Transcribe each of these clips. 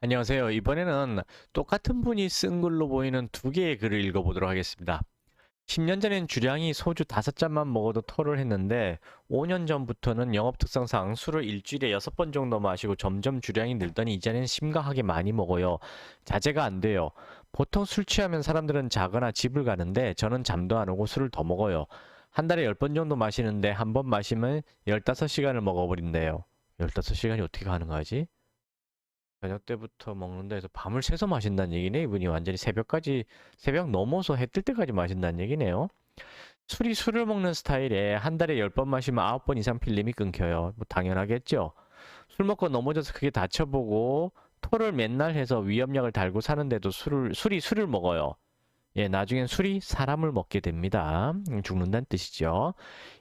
안녕하세요. 이번에는 똑같은 분이 쓴 글로 보이는 두 개의 글을 읽어보도록 하겠습니다. 10년 전엔 주량이 소주 5잔만 먹어도 토를 했는데 5년 전부터는 영업 특성상 술을 일주일에 6번 정도 마시고 점점 주량이 늘더니 이제는 심각하게 많이 먹어요. 자제가 안 돼요. 보통 술 취하면 사람들은 자거나 집을 가는데 저는 잠도 안 오고 술을 더 먹어요. 한 달에 10번 정도 마시는데 한 번 마시면 15시간을 먹어버린대요. 15시간이 어떻게 가능하지? 저녁 때부터 먹는다 해서 밤을 새서 마신다는 얘기네. 이분이 완전히 새벽까지, 새벽 넘어서 해 뜰 때까지 마신다는 얘기네요. 술이 술을 먹는 스타일에 한 달에 10번 마시면 9번 이상 필름이 끊겨요. 뭐 당연하겠죠. 술 먹고 넘어져서 크게 다쳐보고 토를 맨날 해서 위험약을 달고 사는데도 술을 먹어요. 예, 나중엔 술이 사람을 먹게 됩니다. 죽는다는 뜻이죠.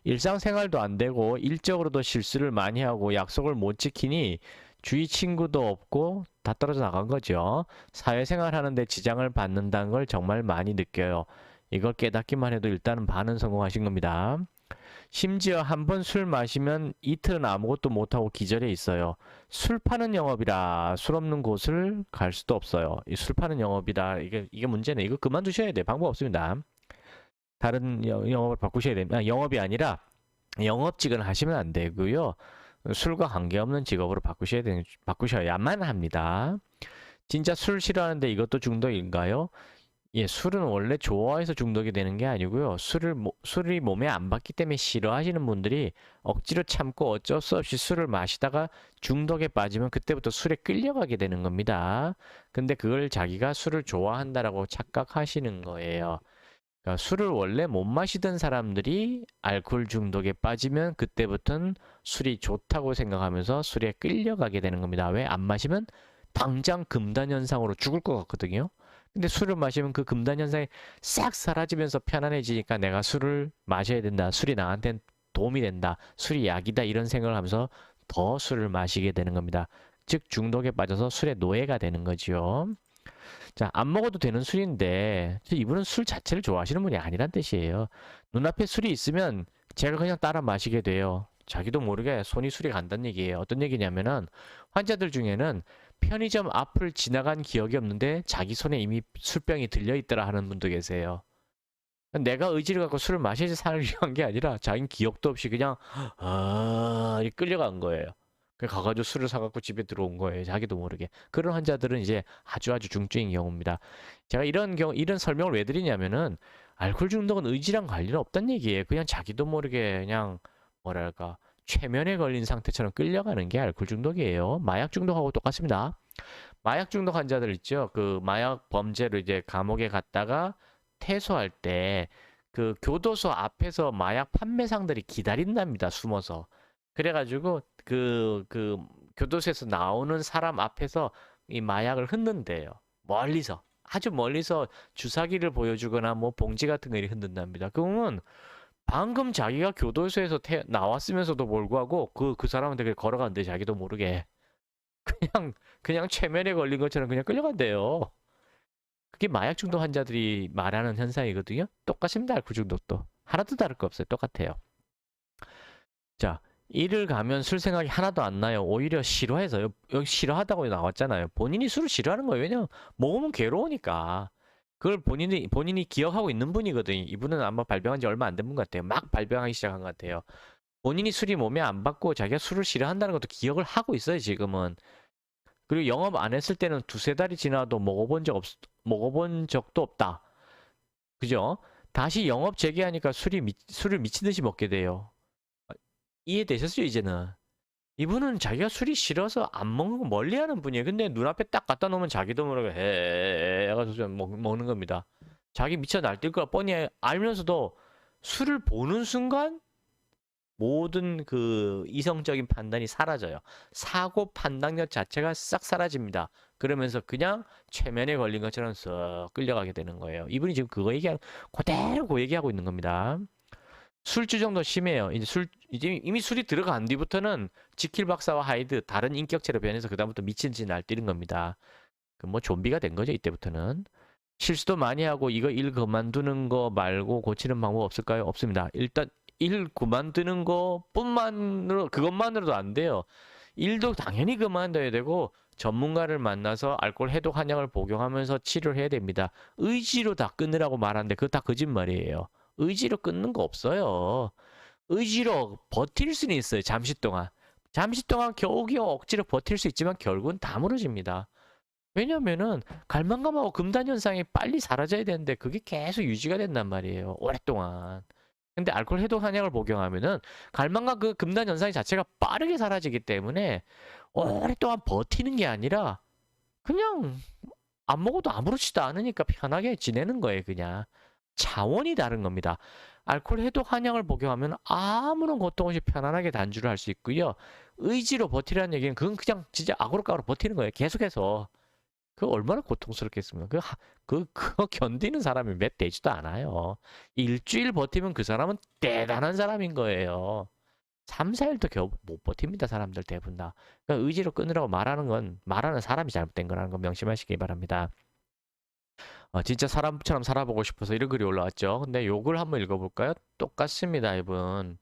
일상생활도 안 되고 일적으로도 실수를 많이 하고 약속을 못 지키니 주위 친구도 없고 다 떨어져 나간 거죠. 사회생활 하는데 지장을 받는다는 걸 정말 많이 느껴요. 이걸 깨닫기만 해도 일단은 반은 성공하신 겁니다. 심지어 한 번 술 마시면 이틀은 아무것도 못하고 기절해 있어요. 술 파는 영업이라 술 없는 곳을 갈 수도 없어요. 이 술 파는 영업이라 이게 문제네. 이거 그만두셔야 돼. 방법 없습니다. 다른 영업을 바꾸셔야 됩니다. 영업이 아니라 영업직은 하시면 안 되고요. 술과 관계없는 직업으로 바꾸셔야만 합니다. 진짜 술 싫어하는데 이것도 중독인가요? 예, 술은 원래 좋아해서 중독이 되는 게 아니고요. 술이 몸에 안 받기 때문에 싫어하시는 분들이 억지로 참고 어쩔 수 없이 술을 마시다가 중독에 빠지면 그때부터 술에 끌려가게 되는 겁니다. 근데 그걸 자기가 술을 좋아한다라고 착각하시는 거예요. 그러니까 술을 원래 못 마시던 사람들이 알코올 중독에 빠지면 그때부터는 술이 좋다고 생각하면서 술에 끌려가게 되는 겁니다. 왜? 안 마시면 당장 금단현상으로 죽을 것 같거든요. 근데 술을 마시면 그 금단현상이 싹 사라지면서 편안해지니까 내가 술을 마셔야 된다. 술이 나한테 도움이 된다. 술이 약이다. 이런 생각을 하면서 더 술을 마시게 되는 겁니다. 즉 중독에 빠져서 술의 노예가 되는 거죠. 자, 안 먹어도 되는 술인데 이분은 술 자체를 좋아하시는 분이 아니란 뜻이에요. 눈앞에 술이 있으면 제가 그냥 따라 마시게 돼요. 자기도 모르게 손이 술이 간다는 얘기예요. 어떤 얘기냐면은 환자들 중에는 편의점 앞을 지나간 기억이 없는데 자기 손에 이미 술병이 들려있더라 하는 분도 계세요. 내가 의지를 갖고 술을 마셔서 살려한 게 아니라 자기는 기억도 없이 그냥 끌려간 거예요. 가가지고 술을 사갖고 집에 들어온 거예요. 자기도 모르게. 그런 환자들은 이제 아주 중증인 경우입니다. 제가 이런 설명을 왜 드리냐면은 알코올 중독은 의지랑 관련은 없다는 얘기예요. 그냥 자기도 모르게 그냥 뭐랄까 최면에 걸린 상태처럼 끌려가는 게 알코올 중독이에요. 마약 중독하고 똑같습니다. 마약 중독 환자들 있죠. 그 마약 범죄로 이제 감옥에 갔다가 퇴소할 때 그 교도소 앞에서 마약 판매상들이 기다린답니다. 숨어서. 그래가지고 그 교도소에서 나오는 사람 앞에서 이 마약을 흔든대요. 멀리서. 아주 멀리서 주사기를 보여주거나 뭐 봉지 같은 거 이렇게 흔든답니다. 그러면 방금 자기가 교도소에서 나왔으면서도 불구하고 그 사람한테 그렇게 걸어간대 자기도 모르게. 그냥 최면에 걸린 것처럼 그냥 끌려간대요. 그게 마약 중독 환자들이 말하는 현상이거든요. 똑같습니다. 알코올 중독도. 하나도 다를 거 없어요. 똑같아요. 자, 일을 가면 술 생각이 하나도 안 나요. 오히려 싫어해서요. 여기 싫어하다고 나왔잖아요. 본인이 술을 싫어하는 거예요. 왜냐면 먹으면 괴로우니까. 그걸 본인이 기억하고 있는 분이거든요. 이분은 아마 발병한 지 얼마 안 된 분 같아요. 막 발병하기 시작한 것 같아요. 본인이 술이 몸에 안 받고 자기가 술을 싫어한다는 것도 기억을 하고 있어요, 지금은. 그리고 영업 안 했을 때는 두세 달이 지나도 먹어본 적도 없다. 그죠? 다시 영업 재개하니까 술을 미친 듯이 먹게 돼요. 이해되셨죠, 이제는? 이분은 자기가 술이 싫어서 안 먹는 거 멀리 하는 분이에요. 근데 눈앞에 딱 갖다 놓으면 자기도 모르게 해가지고 먹는 겁니다. 자기 미쳐 날뛸 걸 뻔히 알면서도 술을 보는 순간 모든 그 이성적인 판단이 사라져요. 사고 판단력 자체가 싹 사라집니다. 그러면서 그냥 최면에 걸린 것처럼 쓱 끌려가게 되는 거예요. 이분이 지금 그대로 그 얘기하고 있는 겁니다. 술주정도 심해요. 이제 이미 술이 들어간 뒤부터는 지킬 박사와 하이드 다른 인격체로 변해서 그다음부터 미친 듯이 날뛰는 겁니다. 그 뭐 좀비가 된 거죠, 이때부터는. 실수도 많이 하고 이거 일 그만두는 거 말고 고치는 방법 없을까요? 없습니다. 일단 일 그만두는 그것만으로도 안 돼요. 일도 당연히 그만둬야 되고 전문가를 만나서 알코올 해독 한약을 복용하면서 치료를 해야 됩니다. 의지로 다 끊으라고 말하는데 그거 다 거짓말이에요. 의지로 끊는 거 없어요. 의지로 버틸 수는 있어요. 잠시 동안. 잠시 동안 겨우겨우 억지로 버틸 수 있지만 결국은 다 무너집니다. 왜냐면은 갈망감하고 금단 현상이 빨리 사라져야 되는데 그게 계속 유지가 된단 말이에요. 오랫동안. 근데 알코올 해독 한약을 복용하면은 갈망과 그 금단 현상 자체가 빠르게 사라지기 때문에 오랫동안 버티는 게 아니라 그냥 안 먹어도 아무렇지도 않으니까 편하게 지내는 거예요, 그냥. 차원이 다른 겁니다. 알코올 해독 한약을 복용하면 아무런 고통 없이 편안하게 단주를 할 수 있고요. 의지로 버티라는 얘기는 그건 그냥 진짜 아고로까로 버티는 거예요. 계속해서. 그 얼마나 고통스럽겠습니까? 그거 견디는 사람이 몇 되지도 않아요. 일주일 버티면 그 사람은 대단한 사람인 거예요. 3, 4일도 겨우 못 버팁니다. 사람들 대부분 다. 그러니까 의지로 끊으라고 말하는 건 말하는 사람이 잘못된 거라는 거 명심하시기 바랍니다. 진짜 사람처럼 살아보고 싶어서 이런 글이 올라왔죠. 근데 요걸 한번 읽어볼까요? 똑같습니다, 이분.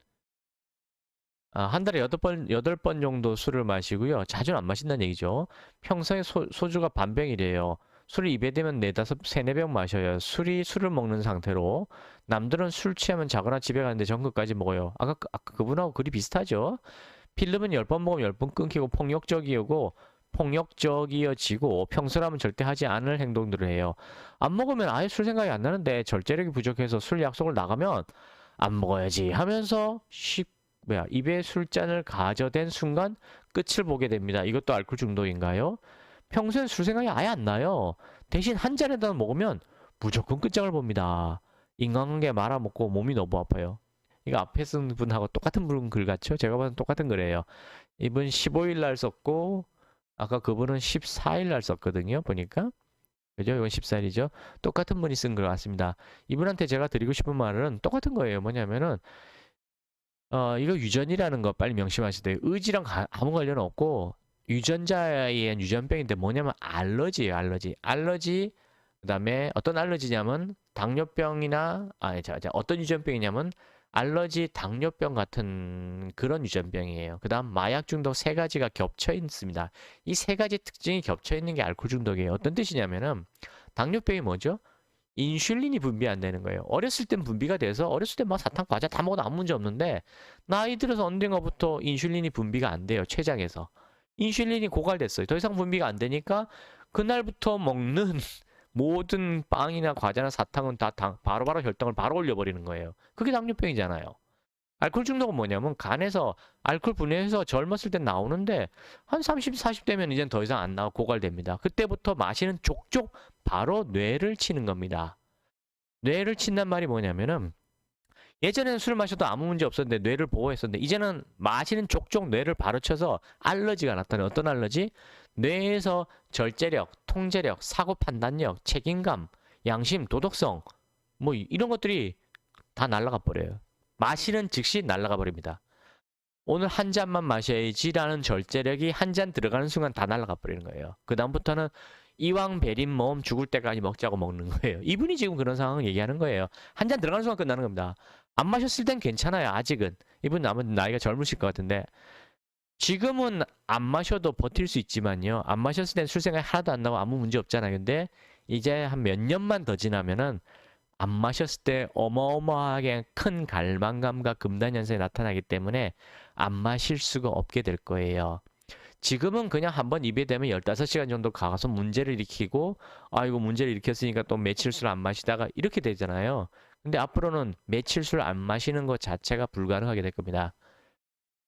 한 달에 8번 정도 술을 마시고요. 자주는 안 마신다는 얘기죠. 평소에 소주가 반병이래요. 술이 입에 대면 4-5-4-4병 마셔요. 술을 먹는 상태로. 남들은 술 취하면 자거나 집에 가는데 전그까지 먹어요. 아까 그분하고 글이 비슷하죠. 필름은 10번 먹으면 10번 끊기고 폭력적이어지고 평소라면 절대 하지 않을 행동들을 해요. 안 먹으면 아예 술 생각이 안 나는데 절제력이 부족해서 술 약속을 나가면 안 먹어야지 하면서 입에 술잔을 가져댄 순간 끝을 보게 됩니다. 이것도 알코올 중독인가요? 평소엔 술 생각이 아예 안 나요. 대신 한 잔에다 먹으면 무조건 끝장을 봅니다. 인간관계 말아먹고 몸이 너무 아파요. 이거 앞에 쓴 분하고 똑같은 분 글 같죠? 제가 봐도 똑같은 글이에요. 이분 15일 날 썼고 아까 그분은 14일 날 썼거든요. 보니까. 그죠? 이건 14일이죠. 똑같은 분이 쓴 글 같습니다. 이분한테 제가 드리고 싶은 말은 똑같은 거예요. 뭐냐면은 이거 유전이라는 거 빨리 명심하셔야 돼요. 의지랑 아무 관련 없고 유전자에 의한 유전병인데 뭐냐면 알러지예요. 알러지 그다음에 어떤 알러지냐면 당뇨병이나 어떤 유전병이냐면 알러지, 당뇨병 같은 그런 유전병이에요. 그다음 마약 중독 세 가지가 겹쳐 있습니다. 이 세 가지 특징이 겹쳐 있는 게 알코올 중독이에요. 어떤 뜻이냐면은 당뇨병이 뭐죠? 인슐린이 분비 안 되는 거예요. 어렸을 땐 분비가 돼서 어렸을 때 막 사탕, 과자 다 먹어도 아무 문제 없는데 나이 들어서 언젠가부터 인슐린이 분비가 안 돼요. 췌장에서. 인슐린이 고갈됐어요. 더 이상 분비가 안 되니까 그날부터 먹는 모든 빵이나 과자나 사탕은 다 바로바로 혈당을 바로 올려버리는 거예요. 그게 당뇨병이잖아요. 알코올 중독은 뭐냐면 간에서 알코올 분해해서 젊었을 땐 나오는데 한 30, 40 되면 이젠 더 이상 안 나오고 고갈됩니다. 그때부터 마시는 족족 바로 뇌를 치는 겁니다. 뇌를 친단 말이 뭐냐면은 예전에는 술 마셔도 아무 문제 없었는데 뇌를 보호했었는데 이제는 마시는 족족 뇌를 바로 쳐서 알러지가 나타나요. 어떤 알러지? 뇌에서 절제력, 통제력, 사고 판단력, 책임감, 양심, 도덕성 뭐 이런 것들이 다 날아가 버려요. 마시는 즉시 날아가 버립니다. 오늘 한 잔만 마셔야지라는 절제력이 한 잔 들어가는 순간 다 날아가 버리는 거예요. 그 다음부터는 이왕 베린 모험 죽을 때까지 먹자고 먹는 거예요. 이분이 지금 그런 상황을 얘기하는 거예요. 한 잔 들어가는 순간 끝나는 겁니다. 안 마셨을 땐 괜찮아요. 아직은. 이분 아마 나이가 젊으실 것 같은데 지금은 안 마셔도 버틸 수 있지만요. 안 마셨을 땐 술 생각이 하나도 안 나고 아무 문제 없잖아요. 근데 이제 한 몇 년만 더 지나면은 안 마셨을 때 어마어마하게 큰 갈망감과 금단 현상이 나타나기 때문에 안 마실 수가 없게 될 거예요. 지금은 그냥 한번 입에 대면 15시간 정도 가서 문제를 일으키고 이거 문제를 일으켰으니까 또 며칠 술 안 마시다가 이렇게 되잖아요. 근데 앞으로는 며칠 술 안 마시는 것 자체가 불가능하게 될 겁니다.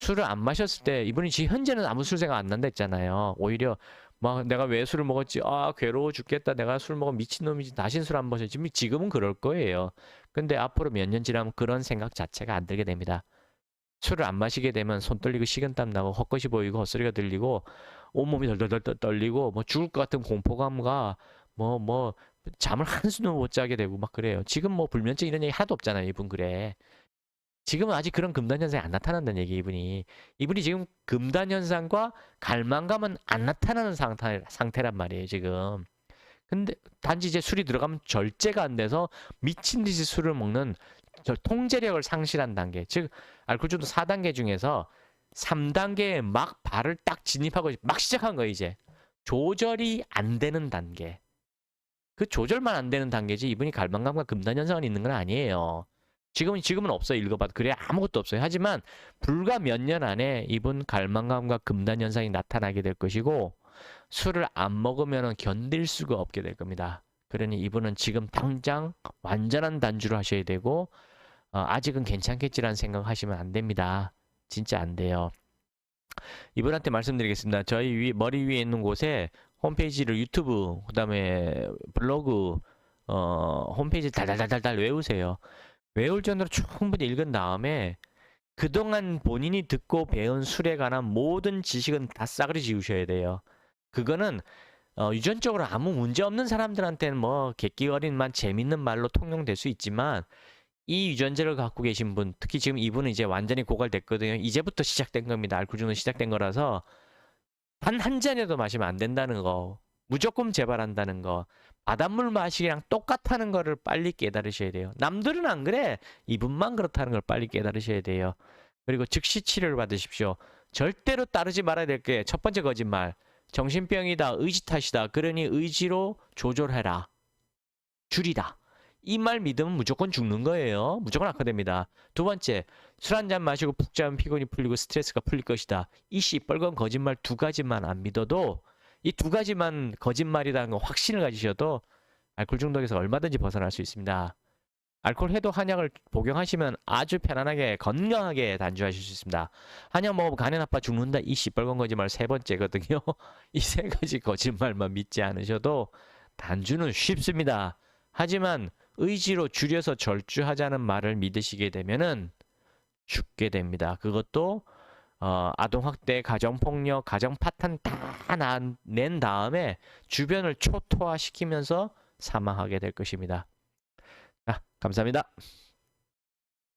술을 안 마셨을 때 이분이 지금 현재는 아무 술 생각 안 난다 했잖아요. 오히려 막 내가 왜 술을 먹었지? 괴로워 죽겠다. 내가 술 먹으면 미친놈이지. 다신 술 안 마셔. 지금은 그럴 거예요. 근데 앞으로 몇 년 지나면 그런 생각 자체가 안 들게 됩니다. 술을 안 마시게 되면 손 떨리고 식은땀 나고 헛것이 보이고 헛소리가 들리고 온몸이 덜덜덜 떨리고 뭐 죽을 것 같은 공포감과 뭐 잠을 한숨도 못 자게 되고 막 그래요. 지금 뭐 불면증 이런 얘기 하나도 없잖아요. 이분 그래. 지금은 아직 그런 금단 현상이 안 나타난다는 얘기 이분이 지금 금단 현상과 갈망감은 안 나타나는 상태란 말이에요 지금. 근데 단지 이제 술이 들어가면 절제가 안 돼서 미친 듯이 술을 먹는 통제력을 상실한 단계, 즉 알코올 중독 4단계 중에서 3단계에 막 발을 딱 진입하고 막 시작한 거예요, 이제. 조절이 안 되는 단계. 그 조절만 안 되는 단계지 이분이 갈망감과 금단 현상은 있는 건 아니에요. 지금은 없어요. 읽어봐도 그래 아무것도 없어요. 하지만 불과 몇 년 안에 이분 갈망감과 금단 현상이 나타나게 될 것이고 술을 안 먹으면 견딜 수가 없게 될 겁니다. 그러니 이분은 지금 당장 완전한 단주를 하셔야 되고 아직은 괜찮겠지라는 생각하시면 안 됩니다. 진짜 안 돼요. 이분한테 말씀드리겠습니다. 저희 머리 위에 있는 곳에 홈페이지를 유튜브, 그다음에 블로그, 홈페이지 달달달달 외우세요. 외울 정도로 충분히 읽은 다음에 그동안 본인이 듣고 배운 술에 관한 모든 지식은 다 싸그리 지우셔야 돼요. 그거는 유전적으로 아무 문제 없는 사람들한테는 뭐 객기 어린만 재밌는 말로 통용될 수 있지만 이 유전자를 갖고 계신 분, 특히 지금 이분은 이제 완전히 고갈됐거든요. 이제부터 시작된 겁니다. 알코올 중독 시작된 거라서 단 한 잔이라도 마시면 안 된다는 거, 무조건 재발한다는 거, 바닷물 마시기랑 똑같다는 거를 빨리 깨달으셔야 돼요. 남들은 안 그래. 이분만 그렇다는 걸 빨리 깨달으셔야 돼요. 그리고 즉시 치료를 받으십시오. 절대로 따르지 말아야 될 게 첫 번째 거짓말. 정신병이다, 의지 탓이다. 그러니 의지로 조절해라. 줄이다. 이 말 믿으면 무조건 죽는 거예요. 무조건 악화됩니다. 두 번째, 술 한 잔 마시고 푹 자면 피곤이 풀리고 스트레스가 풀릴 것이다. 이 시뻘건 거짓말 두 가지만 안 믿어도 이 두 가지만 거짓말이라는 거 확신을 가지셔도 알코올 중독에서 얼마든지 벗어날 수 있습니다. 알코올 해독 한약을 복용하시면 아주 편안하게 건강하게 단주하실 수 있습니다. 한약 먹으면 간에 나빠 죽는다. 이 시뻘건 거짓말 세 번째거든요. 이 세 가지 거짓말만 믿지 않으셔도 단주는 쉽습니다. 하지만 의지로 줄여서 절주하자는 말을 믿으시게 되면은 죽게 됩니다. 그것도 아동학대, 가정폭력, 가정파탄 다 낸 다음에 주변을 초토화시키면서 사망하게 될 것입니다. 자, 감사합니다.